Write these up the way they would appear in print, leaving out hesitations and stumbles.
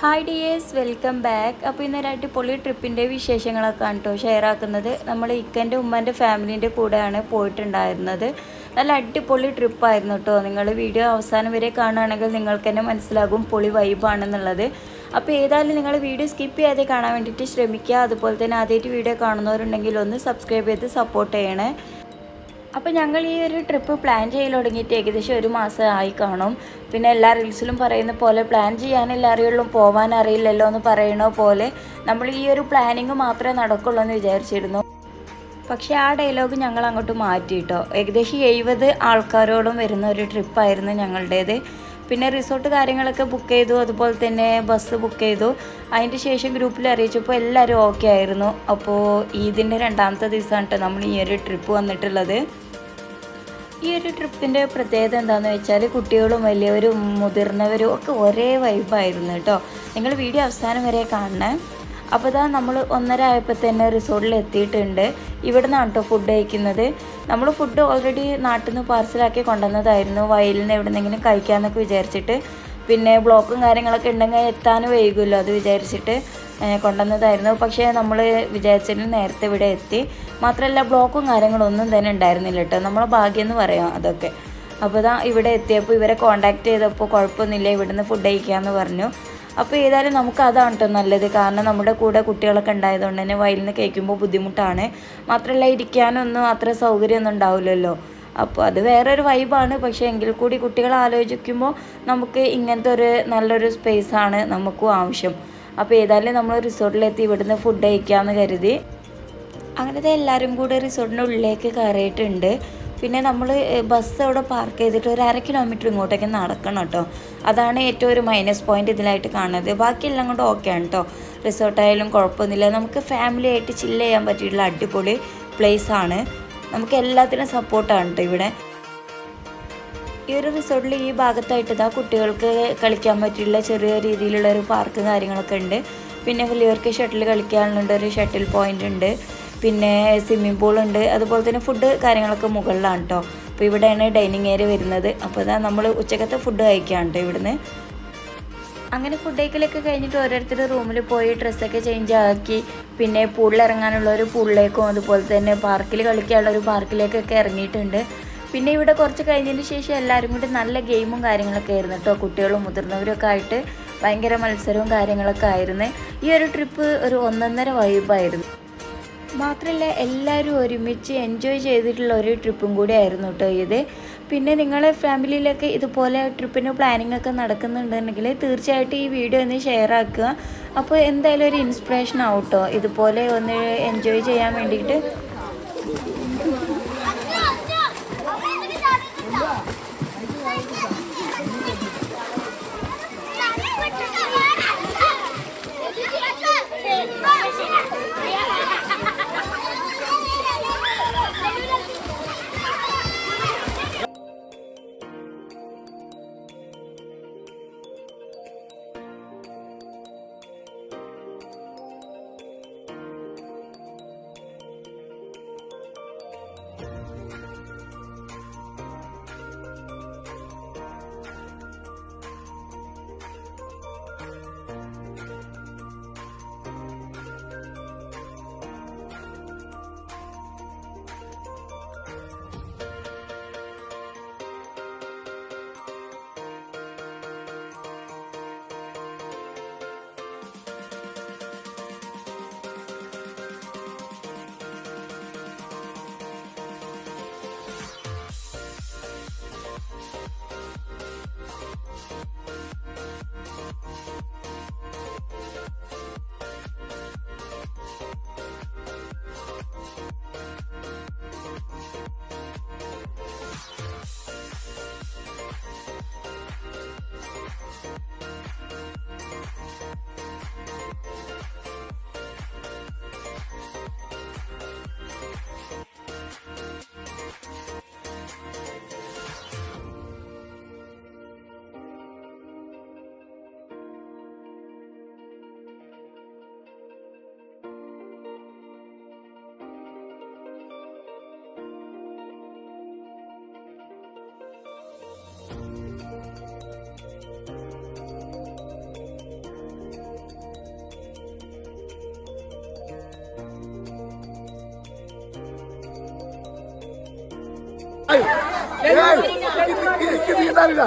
Hi dears, welcome back. അപ്പോൾ ഇന്നൊരു അടിപൊളി ട്രിപ്പിൻ്റെ വിശേഷങ്ങളൊക്കെ ആണ് കേട്ടോ ഷെയർ ആക്കുന്നത്. നമ്മൾ ഇക്കൻ്റെ ഉമ്മൻ്റെ ഫാമിലീൻ്റെ കൂടെയാണ് പോയിട്ടുണ്ടായിരുന്നത്. നല്ല അടിപൊളി ട്രിപ്പായിരുന്നു കേട്ടോ. നിങ്ങൾ വീഡിയോ അവസാനം വരെ കാണുകയാണെങ്കിൽ നിങ്ങൾക്ക് തന്നെ മനസ്സിലാകും പൊളി വൈബാണെന്നുള്ളത്. അപ്പോൾ ഏതായാലും നിങ്ങൾ വീഡിയോ സ്കിപ്പ് ചെയ്യാതെ കാണാൻ വേണ്ടിയിട്ട് ശ്രമിക്കുക. അതുപോലെ തന്നെ ആദ്യമായിട്ട് വീഡിയോ കാണുന്നവരുണ്ടെങ്കിൽ ഒന്ന് സബ്സ്ക്രൈബ് ചെയ്ത് സപ്പോർട്ട് ചെയ്യണേ. അപ്പോൾ ഞങ്ങൾ ഈ ഒരു ട്രിപ്പ് പ്ലാൻ ചെയ്യൽ തുടങ്ങിയിട്ട് ഏകദേശം ഒരു മാസം ആയി കാണും. പിന്നെ എല്ലാ റീൽസിലും പറയുന്ന പോലെ പ്ലാൻ ചെയ്യാനല്ല അറിയുള്ളൂ, പോകാൻ അറിയില്ലല്ലോ എന്ന് പറയണ പോലെ നമ്മൾ ഈ ഒരു പ്ലാനിങ് മാത്രമേ നടക്കുള്ളൂ എന്ന് വിചാരിച്ചിരുന്നു. പക്ഷേ ആ ഡയലോഗ് ഞങ്ങൾ അങ്ങോട്ട് മാറ്റിയിട്ടോ. ഏകദേശം 70 ആൾക്കാരോളം വരുന്ന ഒരു ട്രിപ്പായിരുന്നു ഞങ്ങളുടേത്. പിന്നെ റിസോർട്ട് കാര്യങ്ങളൊക്കെ ബുക്ക് ചെയ്തു, അതുപോലെ തന്നെ ബസ് ബുക്ക് ചെയ്തു. അതിൻ്റെ ശേഷം ഗ്രൂപ്പിൽ അറിയിച്ചപ്പോൾ എല്ലാവരും ഓക്കെ ആയിരുന്നു. അപ്പോൾ ഈദിൻ്റെ 2ാമത്തെ ദിവസമാണ് കേട്ടോ നമ്മൾ ഈ ഒരു ട്രിപ്പ് വന്നിട്ടുള്ളത്. ഈ ഒരു ട്രിപ്പിൻ്റെ പ്രത്യേകത എന്താണെന്ന് വെച്ചാൽ കുട്ടികളും വലിയവരും മുതിർന്നവരും ഒക്കെ ഒരേ വൈബായിരുന്നു കേട്ടോ. നിങ്ങൾ വീഡിയോ അവസാനം വരെ കാണണേ. അപ്പോൾ ഇതാ നമ്മൾ 1:30 ആയപ്പോൾ തന്നെ റിസോർട്ടിൽ എത്തിയിട്ടുണ്ട്. ഇവിടെ നിന്നാണ് കേട്ടോ ഫുഡ് കഴിക്കുന്നത്. നമ്മൾ ഫുഡ് ഓൾറെഡി നാട്ടിൽ നിന്ന് പാർസലാക്കി കൊണ്ടുവന്നതായിരുന്നു, വയലിൽ നിന്ന് എവിടെ നിന്നെങ്കിലും കഴിക്കാമെന്നൊക്കെ വിചാരിച്ചിട്ട്. പിന്നെ ബ്ലോക്കും കാര്യങ്ങളൊക്കെ ഉണ്ടെങ്കിൽ എത്താനും വൈകുമല്ലോ, അത് വിചാരിച്ചിട്ട് കൊണ്ടുവന്നതായിരുന്നു. പക്ഷേ നമ്മൾ വിചാരിച്ചതിൽ നേരത്തെ ഇവിടെ എത്തി. മാത്രമല്ല ബ്ലോക്കും കാര്യങ്ങളൊന്നും തന്നെ ഉണ്ടായിരുന്നില്ല കേട്ടോ. നമ്മളെ ഭാഗ്യം എന്ന് പറയാം അതൊക്കെ. അപ്പോൾ ഇതാ ഇവിടെ എത്തിയപ്പോൾ ഇവരെ കോൺടാക്ട് ചെയ്തപ്പോൾ കുഴപ്പമൊന്നുമില്ല, ഇവിടുന്ന് ഫുഡ് കഴിക്കാമെന്ന് പറഞ്ഞു. അപ്പോൾ ഏതായാലും നമുക്ക് അതാണ് കേട്ടോ നല്ലത്. കാരണം നമ്മുടെ കൂടെ കുട്ടികളൊക്കെ ഉണ്ടായതുകൊണ്ട് തന്നെ വയലിൽ നിന്ന് കഴിക്കുമ്പോൾ ബുദ്ധിമുട്ടാണ്. മാത്രമല്ല ഇരിക്കാനൊന്നും അത്ര സൗകര്യമൊന്നും ഉണ്ടാവില്ലല്ലോ. അപ്പോൾ അത് വേറൊരു വൈബാണ്. പക്ഷേ എങ്കിൽ കൂടി കുട്ടികളെ ആലോചിക്കുമ്പോൾ നമുക്ക് ഇങ്ങനത്തെ ഒരു നല്ലൊരു സ്പേസാണ് നമുക്കും ആവശ്യം. അപ്പോൾ ഏതായാലും നമ്മൾ റിസോർട്ടിലെത്തി ഇവിടുന്ന് ഫുഡ് കഴിക്കാമെന്ന് കരുതി. അങ്ങനത്തെ എല്ലാവരും കൂടെ റിസോർട്ടിൻ്റെ ഉള്ളിലേക്ക് കയറിയിട്ടുണ്ട്. പിന്നെ നമ്മൾ ബസ് അവിടെ പാർക്ക് ചെയ്തിട്ട് ഒരു 1/2 കിലോമീറ്റർ ഇങ്ങോട്ടേക്ക് നടക്കണം കേട്ടോ. അതാണ് ഏറ്റവും ഒരു മൈനസ് പോയിൻ്റ് ഇതിലായിട്ട് കാണുന്നത്. ബാക്കിയെല്ലാം കൊണ്ട് ഓക്കെയാണ് കേട്ടോ. റിസോർട്ടായാലും കുഴപ്പമൊന്നുമില്ല. നമുക്ക് ഫാമിലി ആയിട്ട് ചില്ല് ചെയ്യാൻ പറ്റിയിട്ടുള്ള അടിപൊളി പ്ലേസാണ്. നമുക്ക് എല്ലാത്തിനും സപ്പോർട്ടാണ് കേട്ടോ ഇവിടെ. ഈ ഒരു റിസോർട്ടിൽ ഈ ഭാഗത്തായിട്ട് ഇതാ കുട്ടികൾക്ക് കളിക്കാൻ പറ്റിയുള്ള ചെറിയ രീതിയിലുള്ള ഒരു പാർക്ക് കാര്യങ്ങളൊക്കെ ഉണ്ട്. പിന്നെ വലിയവർക്ക് ഷട്ടിൽ കളിക്കാനുണ്ട്, ഒരു ഷട്ടിൽ പോയിൻ്റ് ഉണ്ട്. പിന്നെ സ്വിമ്മിംഗ് പൂൾ ഉണ്ട്. അതുപോലെ തന്നെ ഫുഡ് കാര്യങ്ങളൊക്കെ മുകളിലാണ് കേട്ടോ. അപ്പോൾ ഇവിടെയാണ് ഡൈനിങ് ഏരിയ വരുന്നത്. അപ്പോൾ ഇതാ നമ്മൾ ഉച്ചക്കത്തെ ഫുഡ് കഴിക്കുകയാണ് കേട്ടോ ഇവിടുന്ന്. അങ്ങനെ ഫുഡ് കഴിക്കലൊക്കെ കഴിഞ്ഞിട്ട് ഓരോരുത്തർ റൂമിൽ പോയി ഡ്രസ്സൊക്കെ ചേഞ്ച് ആക്കി പിന്നെ പൂളിൽ ഇറങ്ങാനുള്ള ഒരു പൂളിലേക്കും അതുപോലെ തന്നെ പാർക്കിൽ കളിക്കാനുള്ള ഒരു പാർക്കിലേക്കൊക്കെ ഇറങ്ങിയിട്ടുണ്ട്. പിന്നെ ഇവിടെ കുറച്ച് കഴിഞ്ഞതിന് ശേഷം എല്ലാവരും കൂടി നല്ല ഗെയിമും കാര്യങ്ങളൊക്കെ ആയിരുന്നു കേട്ടോ. കുട്ടികളും മുതിർന്നവരൊക്കെ ആയിട്ട് ഭയങ്കര മത്സരവും കാര്യങ്ങളൊക്കെ ആയിരുന്നു. ഈ ഒരു ട്രിപ്പ് ഒരു 1.5 വൈബായിരുന്നു. മാത്രമല്ല എല്ലാവരും ഒരുമിച്ച് എൻജോയ് ചെയ്തിട്ടുള്ള ഒരു ട്രിപ്പും കൂടി ആയിരുന്നു കേട്ടോ ഇത്. പിന്നെ നിങ്ങളെ ഫാമിലിയിലൊക്കെ ഇതുപോലെ ട്രിപ്പിന് പ്ലാനിങ് ഒക്കെ നടക്കുന്നുണ്ടെങ്കിൽ തീർച്ചയായിട്ടും ഈ വീഡിയോ ഒന്ന് ഷെയർ ആക്കുക. അപ്പോൾ എന്തായാലും ഒരു ഇൻസ്പിറേഷൻ ആവും കേട്ടോ, ഇതുപോലെ ഒന്ന് എൻജോയ് ചെയ്യാൻ വേണ്ടിയിട്ട്. എനിക്ക് നീന്താനില്ല.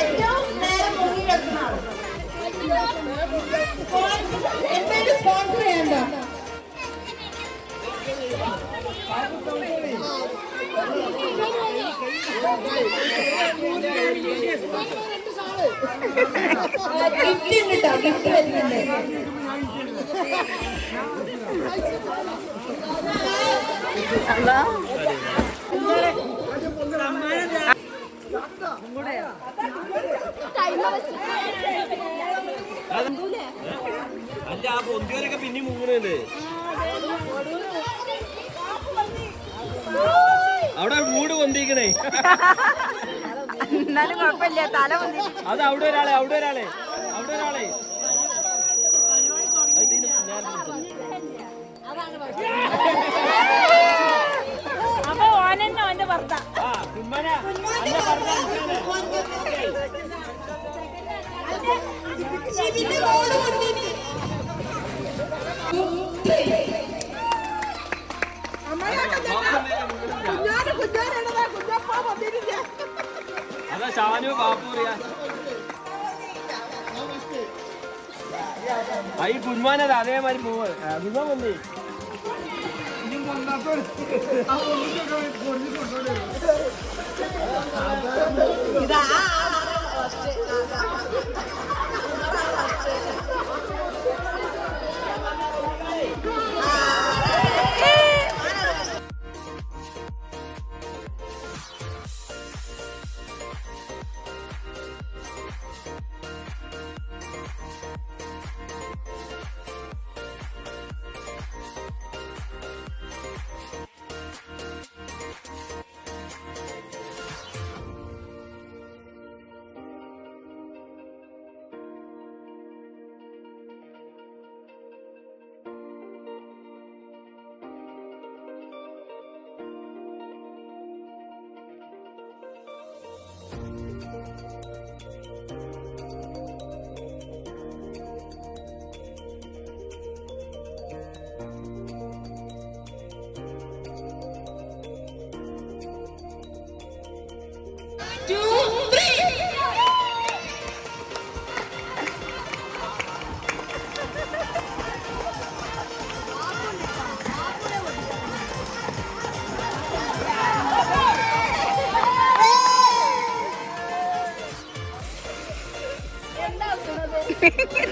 ഏറ്റവും നേരം മുങ്ങിയെടുക്കുന്ന ആള് എന്തെങ്കിലും സ്പോൺസർ ചെയ്യണ്ട. ഗിഫ്റ്റ് കിട്ടാ, ഗിഫ്റ്റ് വരുന്നുണ്ട്. അല്ല ആ പൊന്തിയോരൊക്കെ പിന്നെ മുങ്ങണല്ലേ അവിടെ മൂട് പൊന്തിക്കണേ. എന്നാലും കുഴപ്പമില്ല, തല പൊന്തി. അത് അവിടെ ഒരാളെ അപ്പൊ ഓനെന്നെ ഓന്റെ ഭർത്ത. അതാ ഷാനു ബാപ്പൂറിയ ഈ കുഞ്ഞാനത് അതേമാതിരി പോവാ. കുഞ്ഞാൻ വന്നേ ഇതാ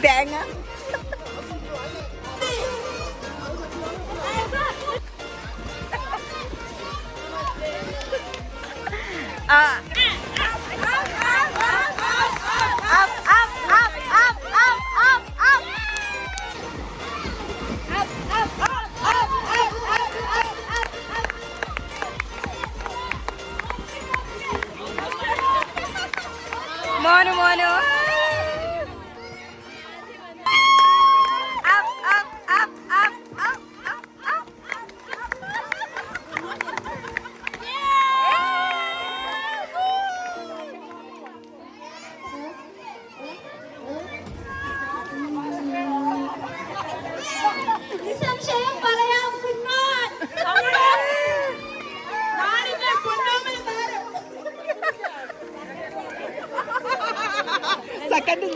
തേങ്ങ മോനു മോനു സെക്കൻഡ്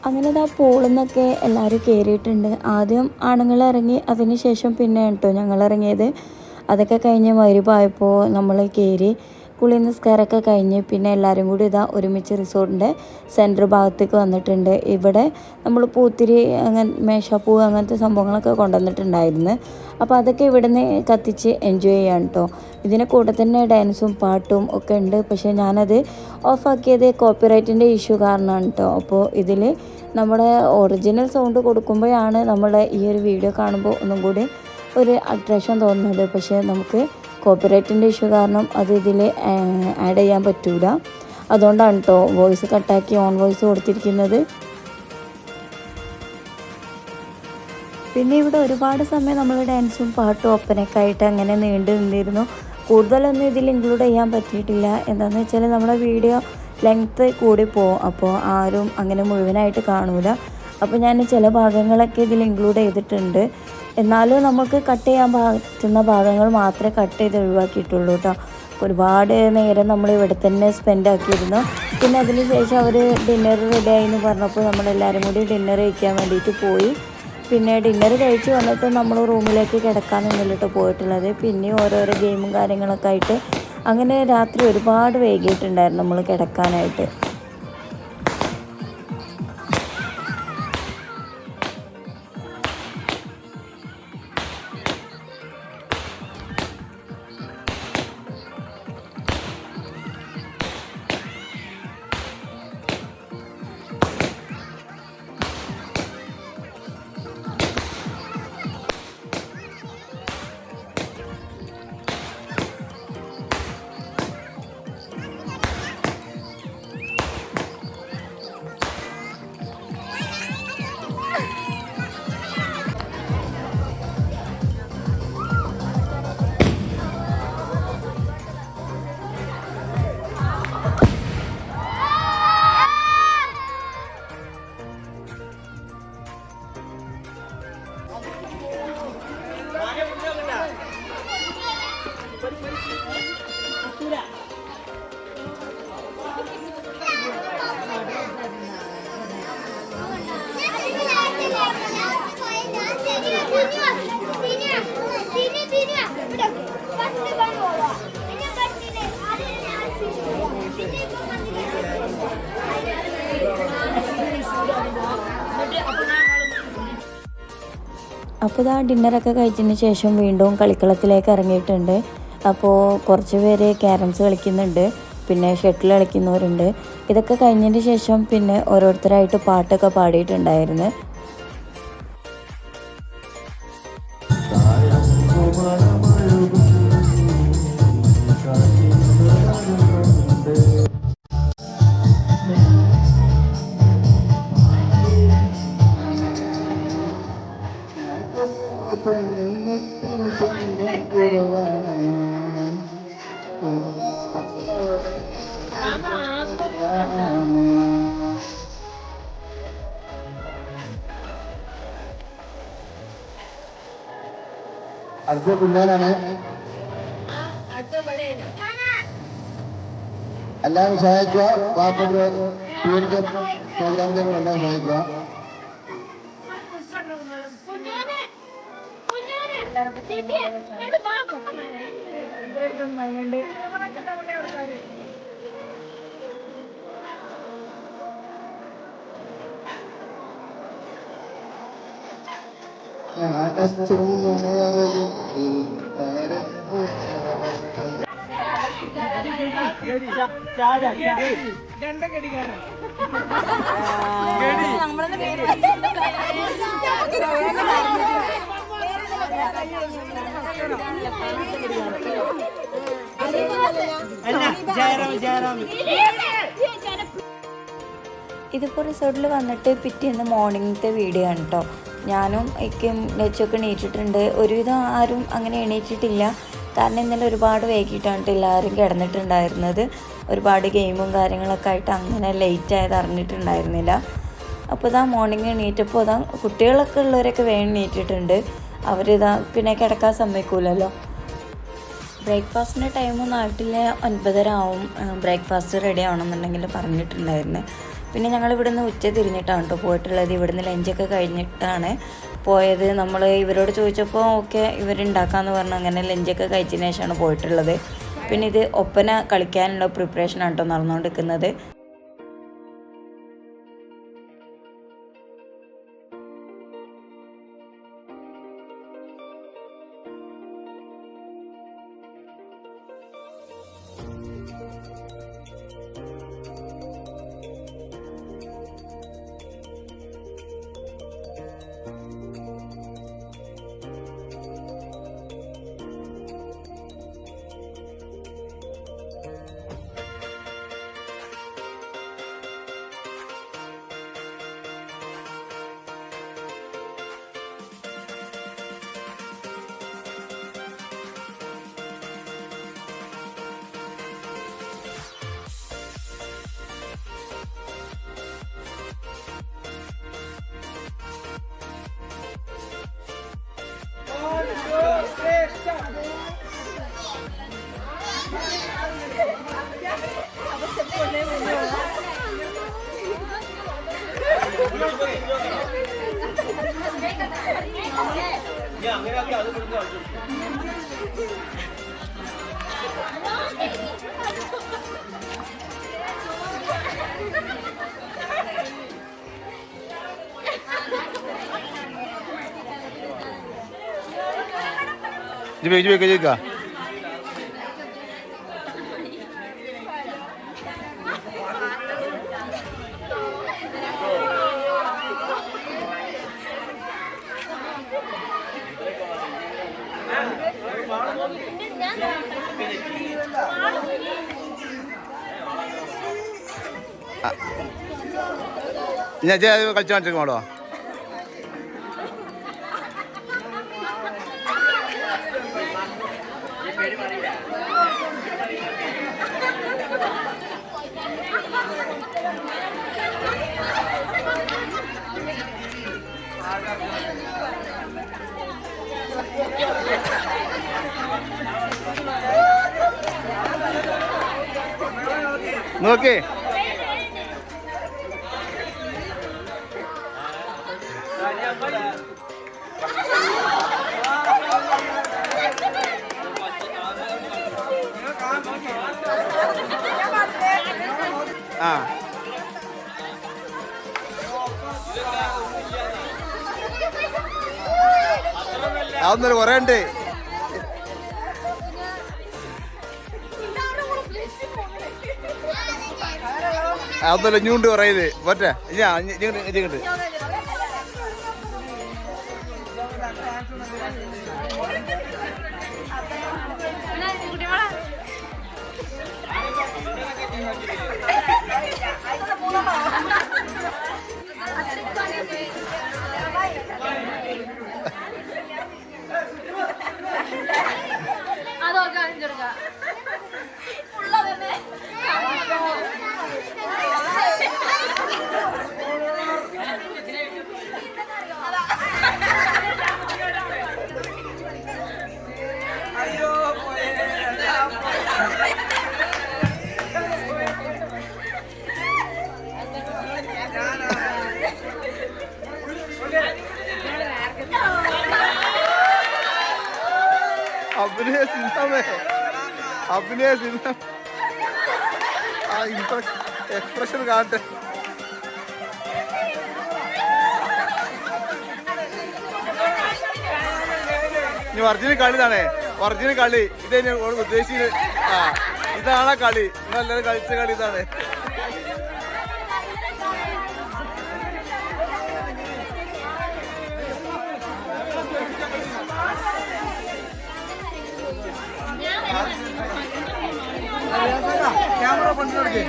അങ്ങനെ ആ പൂളിൽ നിന്നൊക്കെ എല്ലാവരും കയറിയിട്ടുണ്ട്. ആദ്യം ആണുങ്ങൾ ഇറങ്ങി, അതിന് ശേഷം പിന്നെ കേട്ടോ ഞങ്ങൾ ഇറങ്ങിയത്. അതൊക്കെ കഴിഞ്ഞ് മഗ്‌രിബായപ്പോൾ നമ്മൾ കയറി. കുളി നിസ്കാരമൊക്കെ കഴിഞ്ഞ് പിന്നെ എല്ലാവരും കൂടി ഇതാ ഒരുമിച്ച് റിസോർട്ടിൻ്റെ സെൻറ്റർ ഭാഗത്തേക്ക് വന്നിട്ടുണ്ട്. ഇവിടെ നമ്മൾ പൂത്തിരി അങ്ങനെ മേശപ്പൂ അങ്ങനത്തെ സംഭവങ്ങളൊക്കെ കൊണ്ടുവന്നിട്ടുണ്ടായിരുന്നു. അപ്പോൾ അതൊക്കെ ഇവിടുന്ന് കത്തിച്ച് എൻജോയ് ചെയ്യാം കേട്ടോ. ഇതിന് കൂടെ തന്നെ ഡാൻസും പാട്ടും ഒക്കെ ഉണ്ട്. പക്ഷേ ഞാനത് ഓഫാക്കിയത് കോപ്പിറൈറ്റിൻ്റെ ഇഷ്യൂ കാരണമാണ് കേട്ടോ. അപ്പോൾ ഇതിൽ നമ്മുടെ ഒറിജിനൽ സൗണ്ട് കൊടുക്കുമ്പോഴാണ് നമ്മുടെ ഈ ഒരു വീഡിയോ കാണുമ്പോൾ ഒന്നും കൂടി ഒരു അട്രാക്ഷൻ തോന്നുന്നത്. പക്ഷേ നമുക്ക് കോപ്പിറൈറ്റിൻ്റെ ഇഷ്യൂ കാരണം അത് ഇതിൽ ആഡ് ചെയ്യാൻ പറ്റൂല. അതുകൊണ്ടാണ് കേട്ടോ വോയിസ് കട്ടാക്കി ഓൺ വോയിസ് കൊടുത്തിരിക്കുന്നത്. പിന്നെ ഇവിടെ ഒരുപാട് സമയം നമ്മൾ ഡാൻസും പാട്ടും ഒപ്പനയൊക്കെ ആയിട്ട് അങ്ങനെ നീണ്ടു നിന്നിരുന്നു. കൂടുതലൊന്നും ഇതിൽ ഇൻക്ലൂഡ് ചെയ്യാൻ പറ്റിയിട്ടില്ല. എന്താണെന്ന് വെച്ചാൽ നമ്മുടെ വീഡിയോ ലെങ്ത്ത് കൂടി പോകും. അപ്പോൾ ആരും അങ്ങനെ മുഴുവനായിട്ട് കാണൂല. അപ്പോൾ ഞാൻ ചില ഭാഗങ്ങളൊക്കെ ഇതിൽ ഇൻക്ലൂഡ് ചെയ്തിട്ടുണ്ട്. എന്നാലും നമുക്ക് കട്ട് ചെയ്യാൻ പറ്റുന്ന ഭാഗങ്ങൾ മാത്രമേ കട്ട് ചെയ്ത് ഒഴിവാക്കിയിട്ടുള്ളൂ കേട്ടോ. ഒരുപാട് നേരം നമ്മൾ ഇവിടെ തന്നെ സ്പെൻഡ് ആക്കിയിരുന്നു. പിന്നെ അതിന് ശേഷം അവർ ഡിന്നർ റെഡി ആയി എന്ന് പറഞ്ഞപ്പോൾ നമ്മളെല്ലാവരും കൂടി ഡിന്നർ കഴിക്കാൻ വേണ്ടിയിട്ട് പോയി. പിന്നെ ഡിന്നർ കഴിച്ച് വന്നിട്ട് നമ്മൾ റൂമിലേക്ക് കിടക്കാൻ നിന്നിട്ട് പോയിട്ടുള്ളത്. പിന്നെ ഓരോരോ ഗെയിമും കാര്യങ്ങളൊക്കെ ആയിട്ട് അങ്ങനെ രാത്രി ഒരുപാട് വൈകിട്ടുണ്ടായിരുന്നു നമ്മൾ കിടക്കാനായിട്ട്. അപ്പോൾ ഇതാ ഡിന്നറൊക്കെ കഴിച്ചതിന് ശേഷം വീണ്ടും കളിക്കളത്തിലേക്ക് ഇറങ്ങിയിട്ടുണ്ട്. അപ്പോൾ കുറച്ച് പേര് ക്യാരംസ് കളിക്കുന്നുണ്ട്, പിന്നെ ഷട്ടിൽ കളിക്കുന്നവരുണ്ട്. ഇതൊക്കെ കഴിഞ്ഞതിന് ശേഷം പിന്നെ ഓരോരുത്തരായിട്ട് പാട്ടൊക്കെ പാടിയിട്ടുണ്ടായിരുന്നു. അടുത്ത പിള്ളേരാണ്. എല്ലാവരും സഹായിക്കുക. പാവപ്പെട്ട പ്രോഗ്രാമിലേക്ക് എല്ലാം സഹായിക്കുക. ഇതിപ്പോൾ റിസോർട്ടിൽ വന്നിട്ട് പിറ്റേന്ന് മോർണിംഗത്തെ വീഡിയോ ആണ് കേട്ടോ. ഞാനും ഇക്കും ലച്ചൊക്കെ എണീറ്റിട്ടുണ്ട്. ഒരുവിധം ആരും അങ്ങനെ എണീറ്റിട്ടില്ല. കാരണം ഇന്നലെ ഒരുപാട് വൈകിട്ടാണ് എല്ലാവരും കിടന്നിട്ടുണ്ടായിരുന്നത്. ഒരുപാട് ഗെയിമും കാര്യങ്ങളൊക്കെ ആയിട്ട് അങ്ങനെ ലേറ്റ് ആയത് അറിഞ്ഞിട്ടുണ്ടായിരുന്നില്ല. അപ്പോൾ ഇതാ മോർണിംഗ് എണീറ്റപ്പോൾ ഇതാ കുട്ടികളൊക്കെ ഉള്ളവരൊക്കെ വേഗം എണീറ്റിട്ടുണ്ട്. അവരിതാ പിന്നെ കിടക്കാൻ സമ്മതിക്കൂലല്ലോ. ബ്രേക്ക്ഫാസ്റ്റിൻ്റെ ടൈമൊന്നും ആയിട്ടില്ല, 9:30 ആവും ബ്രേക്ക്ഫാസ്റ്റ് റെഡി ആവണമെന്നുണ്ടെങ്കിൽ പറഞ്ഞിട്ടുണ്ടായിരുന്നു. പിന്നെ ഞങ്ങൾ ഇവിടുന്ന് ഉച്ച തിരിഞ്ഞിട്ടാണ് കേട്ടോ പോയിട്ടുള്ളത്. ഇവിടുന്ന് ലഞ്ചൊക്കെ കഴിഞ്ഞിട്ടാണ് പോയത്. നമ്മൾ ഇവരോട് ചോദിച്ചപ്പോൾ ഓക്കെ ഇവരുണ്ടാക്കാമെന്ന് പറഞ്ഞു. അങ്ങനെ ലഞ്ചൊക്കെ കഴിച്ചതിന് ശേഷമാണ് പോയിട്ടുള്ളത്. പിന്നെ ഇത് ഒപ്പന കളിക്കാനുള്ള പ്രിപ്പറേഷനാണ് കേട്ടോ നടന്നുകൊണ്ടിരിക്കുന്നത്. ചോദിക്ക ഞാൻ കളിച്ചു കാണിച്ചേക്ക് മാടോ. നോക്കേ ആ അതൊന്നൊരു കുറേ ഉണ്ട്. അതൊന്നുമല്ല ഇഞ്ഞുണ്ട് കുറയത് പറ്റേ ഇങ്ങോട്ട് അഭിനയ സിനിമ അഭിനയ സിനിമ ആ എക്സ്പ്രഷൻ കാണട്ടെ. ഇനി ഒറിജിനൽ കളി താണേ, ഒറിജിനൽ കളി ഇതേ ഉദ്ദേശിച്ചത്. ആ ഇതാണ് കളി, നിങ്ങളെല്ലാരും കളിച്ച കളി ഇതാണ്. ക്യാമറ കൊണ്ടുകൊടുക്കേ,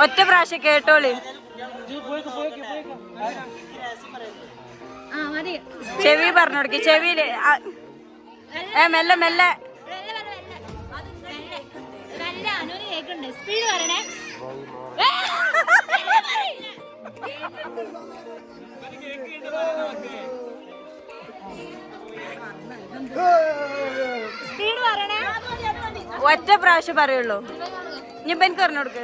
ഒറ്റ പ്രാവശ്യം കേട്ടോളി. ചെവി പറഞ്ഞു കൊടുക്കി, ചെവിയില് മെല്ലെ മെല്ലെ. സ്പീഡ് പറയണേ. സ്പീഡ് പറയണേ. ഒറ്റ പ്രാവശ്യം പറയുള്ളൂ. ഇനിയിപ്പോ എനിക്ക് പറഞ്ഞു കൊടുക്ക്.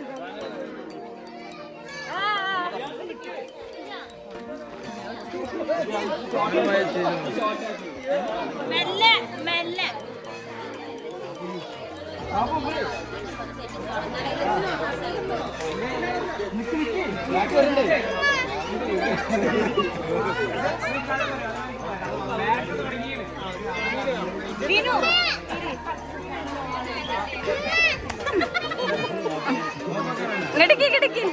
മെല്ലെ മെല്ലെ. വിനു കിടക്കി കിടക്കി.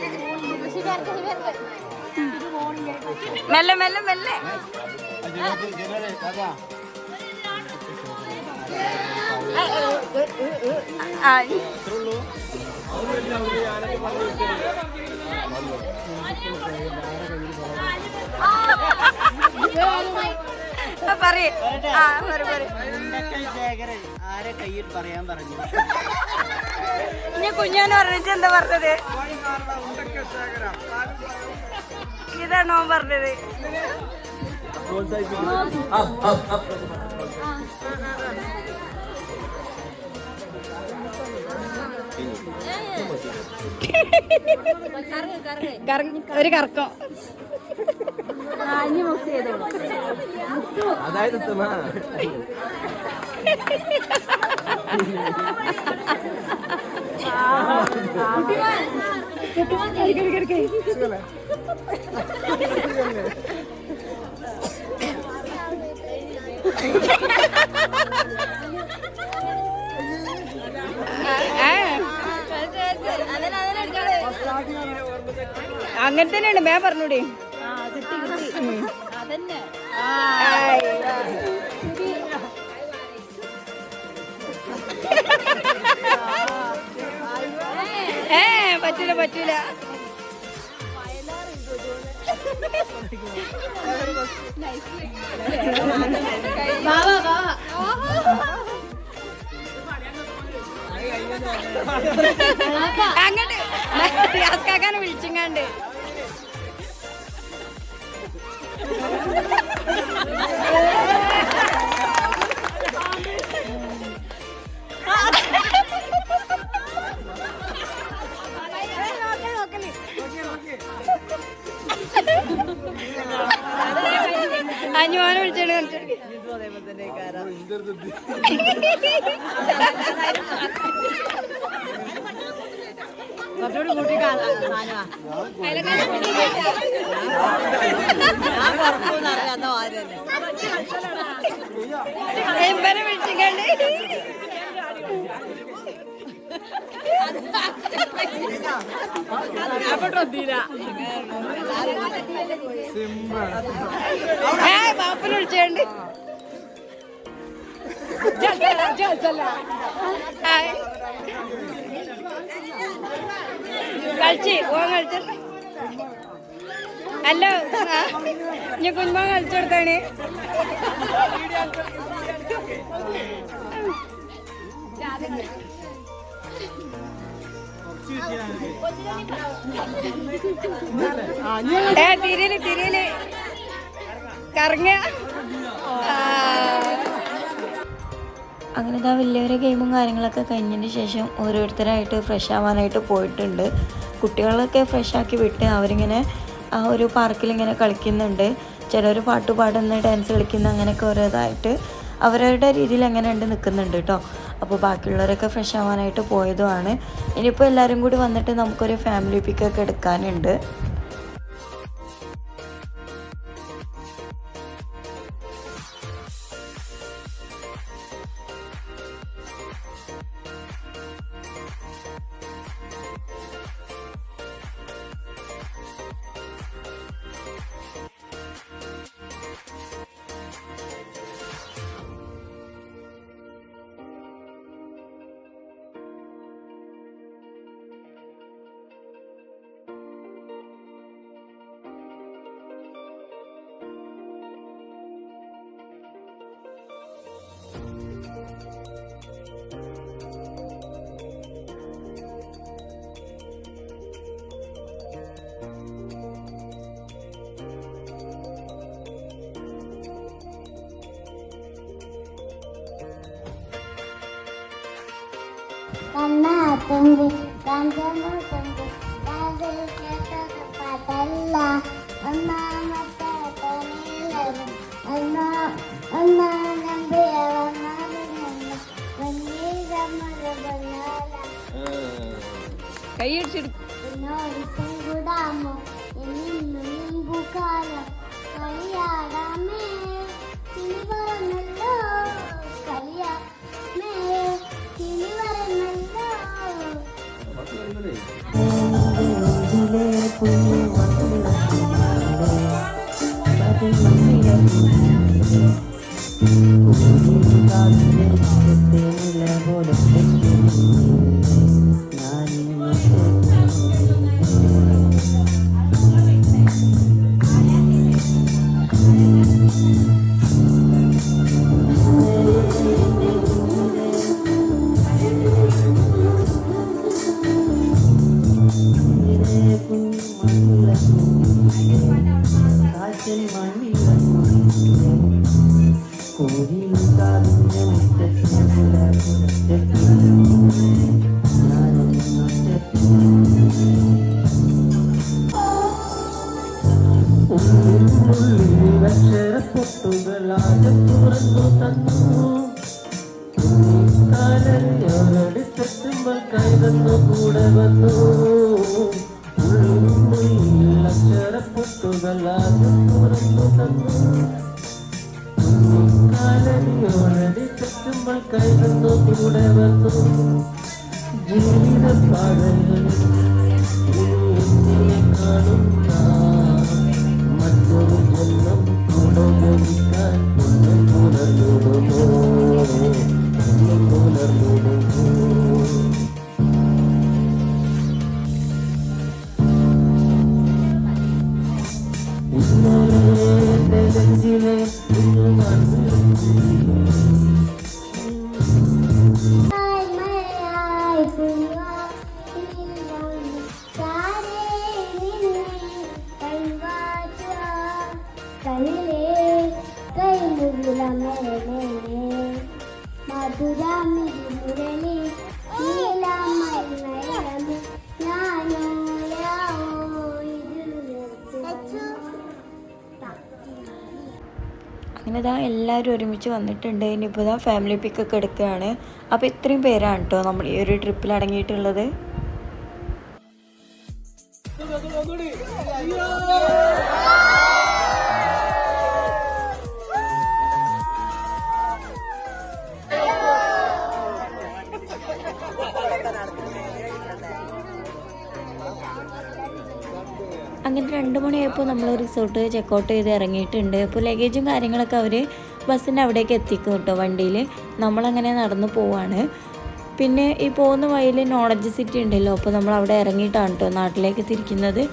മെല്ലെ മെല്ലെ മെല്ലെ. പറയേ. ആരെ കയ്യിൽ പറയാൻ പറഞ്ഞു. ഞാൻ കുഞ്ഞാന്ന് പറഞ്ഞിട്ട് എന്താ പറഞ്ഞത്? ഇതാണോ പറഞ്ഞത്? ഒരു കറക്കം. അതായത് അങ്ങനെ തന്നെയാണ് മേ പറഞ്ഞൂടെ. പറ്റൂല പറ്റൂല. അങ്ങോട്ട് യാസ്കാക്കാനെ വിളിച്ചിങ്ങാണ്ട്. അഞ്ഞുവാനെ വിളിച്ചാണ് കുറച്ചുകൂടി കൂട്ടി എമ്പനെ വിളിച്ചിക്കണ്ട്. ബാപ്പനെ വിളിച്ചോണ്ട് കളിച്ച് ഓൻ കളിച്ച. അല്ല ഞാൻ കുഞ്ഞുമോൻ കളിച്ചു കൊടുത്താണ്. തിരിയില് തിരിയില് കറങ്ങ. അങ്ങനെ ഇതാ വലിയൊരു ഗെയിമും കാര്യങ്ങളൊക്കെ കഴിഞ്ഞതിന് ശേഷം ഓരോരുത്തരായിട്ട് ഫ്രഷ് ആവാനായിട്ട് പോയിട്ടുണ്ട്. കുട്ടികളൊക്കെ ഫ്രഷാക്കി വിട്ട് അവരിങ്ങനെ ആ ഒരു പാർക്കിലിങ്ങനെ കളിക്കുന്നുണ്ട്. ചിലർ പാട്ട് പാടുന്ന, ഡാൻസ് കളിക്കുന്ന, അങ്ങനെയൊക്കെ ഓരോതായിട്ട് അവരവരുടെ രീതിയിൽ അങ്ങനെ ഉണ്ട് നിൽക്കുന്നുണ്ട് കേട്ടോ. അപ്പോൾ ബാക്കിയുള്ളവരൊക്കെ ഫ്രഷ് ആവാനായിട്ട് പോയതുമാണ്. ഇനിയിപ്പോൾ എല്ലാവരും കൂടി വന്നിട്ട് നമുക്കൊരു ഫാമിലി പിക്കൊക്കെ എടുക്കാനുണ്ട്. കണ്ണാത്തുണ്ട് കഞ്ചമുട്ടുണ്ട് കാതിൽ കേട്ടത് പാട്ടല്ല ഒന്നാമത്തെ തോണിയിലും ഒന്നാം നമ്പിയ വന്നാലും പിന്നോടിച്ചും കൂടാമോ എന്നും പൂക്കാലം കളിയാടാമേ കിളി പറഞ്ഞല്ലോ കളിയാമേ കിളി പറഞ്ഞല്ലോ. അങ്ങനെ ഇതാ എല്ലാവരും ഒരുമിച്ച് വന്നിട്ടുണ്ട്. ഇനിയിപ്പോൾ ഇതാ ഫാമിലി പിക്കൊക്കെ എടുക്കുകയാണ്. അപ്പോൾ ഇത്രയും പേരാണ് കേട്ടോ നമ്മൾ ഈ ഒരു ട്രിപ്പിൽ അടങ്ങിയിട്ടുള്ളത്. അങ്ങനെ 2 മണിയായപ്പോൾ നമ്മൾ റിസോർട്ട് ചെക്കൗട്ട് ചെയ്ത് ഇറങ്ങിയിട്ടുണ്ട്. ഇപ്പോൾ ലഗേജും കാര്യങ്ങളൊക്കെ അവർ ബസ്സിൻ്റെ അവിടേക്ക് എത്തിക്കും കേട്ടോ വണ്ടിയിൽ. നമ്മളങ്ങനെ നടന്നു പോവാണ്. പിന്നെ ഈ പോകുന്ന വഴിയിൽ നോളജ് സിറ്റി ഉണ്ടല്ലോ, അപ്പോൾ നമ്മൾ അവിടെ ഇറങ്ങിയിട്ടാണ് കേട്ടോ നാട്ടിലേക്ക് തിരിക്കുന്നത്.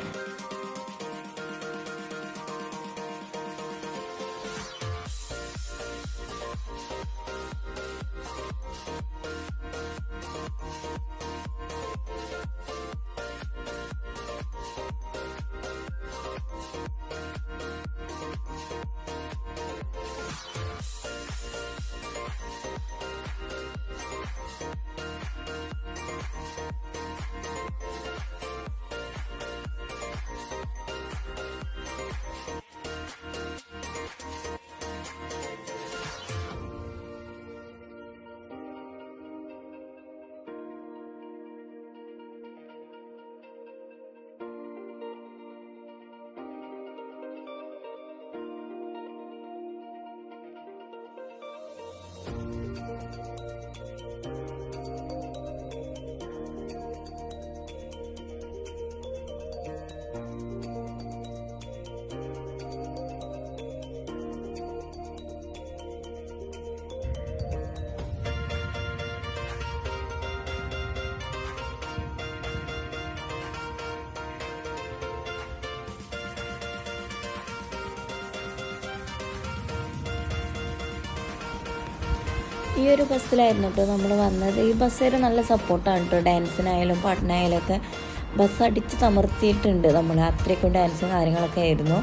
ഈ ഒരു ബസ്സിലായിരുന്നു കേട്ടോ നമ്മൾ വന്നത്. ഈ ബസ്സുകാർ നല്ല സപ്പോർട്ടാണ് കേട്ടോ, ഡാൻസിനായാലും പാട്ടിനായാലും ഒക്കെ ബസ് അടിച്ച് തമർത്തിയിട്ടുണ്ട് നമ്മൾ. അത്രയ്ക്കും ഡാൻസും കാര്യങ്ങളൊക്കെ ആയിരുന്നു.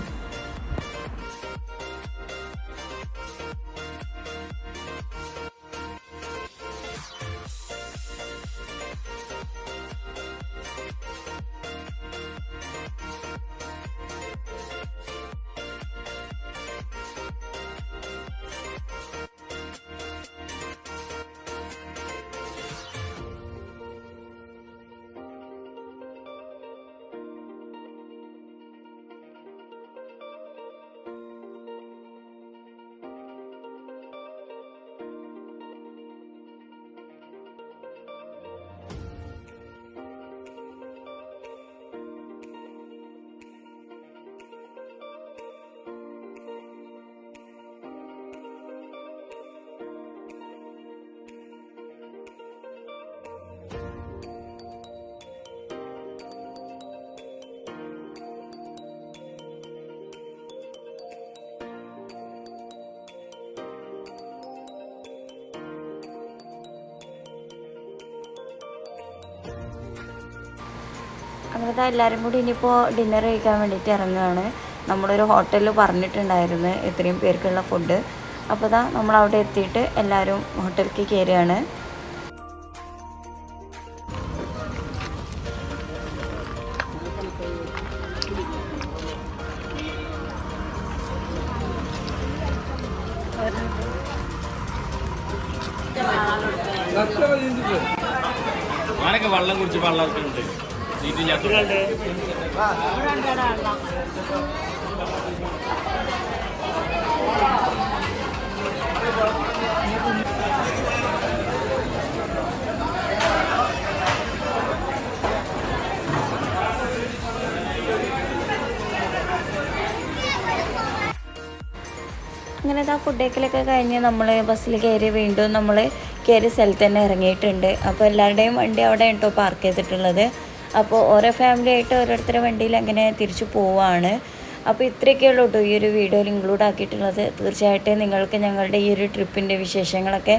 അങ്ങനത്തെ എല്ലാവരും കൂടി ഇനിയിപ്പോൾ ഡിന്നർ കഴിക്കാൻ വേണ്ടിയിട്ട് ഇറങ്ങുകയാണ്. നമ്മളൊരു ഹോട്ടലിൽ പറഞ്ഞിട്ടുണ്ടായിരുന്നു ഇത്രയും പേർക്കുള്ള ഫുഡ്. അപ്പോൾ ഇതാ നമ്മളവിടെ എത്തിയിട്ട് എല്ലാവരും ഹോട്ടലിലേക്ക് കയറുകയാണ്. ഞാനൊക്കെ വെള്ളം കുടിച്ച് വെള്ളമൊക്കെയുണ്ട് സീറ്റില്ലാത്ത. അങ്ങനെ ആ ഫുഡ് കഴിക്കലൊക്കെ കഴിഞ്ഞ് നമ്മൾ ബസ്സിൽ കയറി വീണ്ടും നമ്മൾ കയറിയ സ്ഥലത്ത് തന്നെ ഇറങ്ങിയിട്ടുണ്ട്. അപ്പോൾ എല്ലാവരുടെയും വണ്ടി അവിടെ കേട്ടോ പാർക്ക് ചെയ്തിട്ടുള്ളത്. അപ്പോൾ ഓരോ ഫാമിലി ആയിട്ട് ഓരോരുത്തരുടെ വണ്ടിയിൽ അങ്ങനെ തിരിച്ചു പോവുകയാണ്. അപ്പോൾ ഇത്രയൊക്കെ ഉള്ളൂ കേട്ടോ ഈ ഒരു വീഡിയോയിൽ ഇൻക്ലൂഡ് ആക്കിയിട്ടുള്ളത്. തീർച്ചയായിട്ടും നിങ്ങൾക്ക് ഞങ്ങളുടെ ഈ ഒരു ട്രിപ്പിൻ്റെ വിശേഷങ്ങളൊക്കെ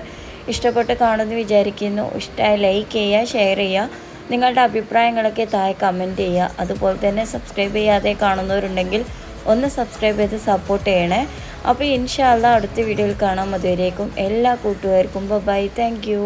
ഇഷ്ടപ്പെട്ട് കാണുമെന്ന് വിചാരിക്കുന്നു. ഇഷ്ടമായി ലൈക്ക് ചെയ്യുക, ഷെയർ ചെയ്യുക, നിങ്ങളുടെ അഭിപ്രായങ്ങളൊക്കെ താഴെ കമൻറ്റ് ചെയ്യുക. അതുപോലെ തന്നെ സബ്സ്ക്രൈബ് ചെയ്യാതെ കാണുന്നവരുണ്ടെങ്കിൽ ഒന്ന് സബ്സ്ക്രൈബ് ചെയ്ത് സപ്പോർട്ട് ചെയ്യണേ. അപ്പോൾ ഇൻഷാ അല്ലാഹ് അടുത്ത വീഡിയോയിൽ കാണാം. അതുവരേക്കും എല്ലാ കൂട്ടുകാർക്കും ബൈ. Thank you.